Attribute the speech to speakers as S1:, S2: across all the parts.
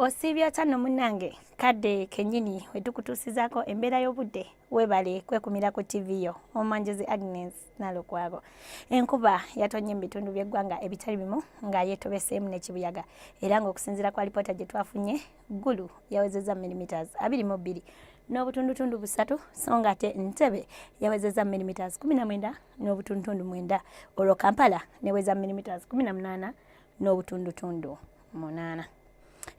S1: Osibya chano munange kadde kenyini wetukutusizaako embeera y'obudde webale kwekumira ku TV yo omanjezi Agnes Nalukwago. Enkuba yatonye mu bitundu by'eggwanga ebitali bimu nga yeetobeseemu n'ekibuyaga era ng'okusinziira kwa lipoota gye twafunye Gulu yawezezza millimeters 22 n'obutundutundu 3 so ng'ate Entebbe yawezezza millimeters 19 n'obutundutundu 9 olwo Kampala neweza millimeters 18 n'obutundutundu 8.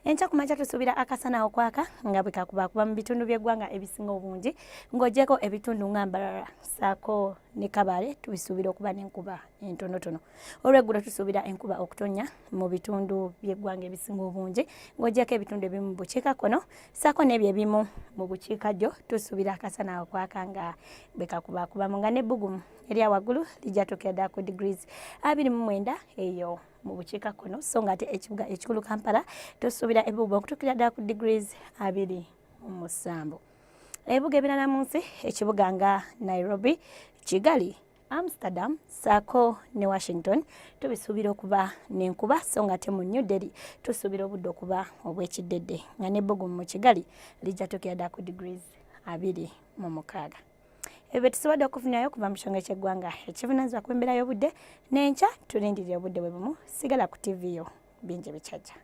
S1: Encha kumacha tusuubira akasana okwaka nga bwe kakuba mu bitundu by'eggwanga ebisinga obungi ng'ogyeko ebitundu nga Mbarara saako ne Kabale tubisuubira okuba n'enkuba entonotono. Olw'eggulo tusuubira enkuba okutonya mu bitundu by'eggwanga ebisinga obungi ng'ogyeko ebitundu ebimu mu bukiikakkono saako n'ebyo ebimu mu bukiikaddyo tusuubira akasana okwaka nga bwe kakubakubamu nga n'ebbugumu erya waggulu lijja tuukira ddala ku degrees 29 eyo mu bukiikakkono so ng'ate ekibuga ekikulu Kampala tusuubira ebbugumu okutuukira ddala ku degrees 27. Ebibuga ebirala mu nsi ekibuga nga Nairobi, Kigali, Amsterdam saako ne Washington tubisuubira okuba n'enkuba so ng'ate mu New Delhi tusuubira obudde okuba obw'ekiddedde nga n'ebbugumu mu Kigali lijja tuukira ddala ku degrees 26. Ebyo tusobodde okufunayo kuva mu kisonga ky'eggwanga ekivunaanyizibwa ku mbeera y'obudde n'enkya tulindirire obudde bwe bumu sigala ku TV yo bingi bikyajja.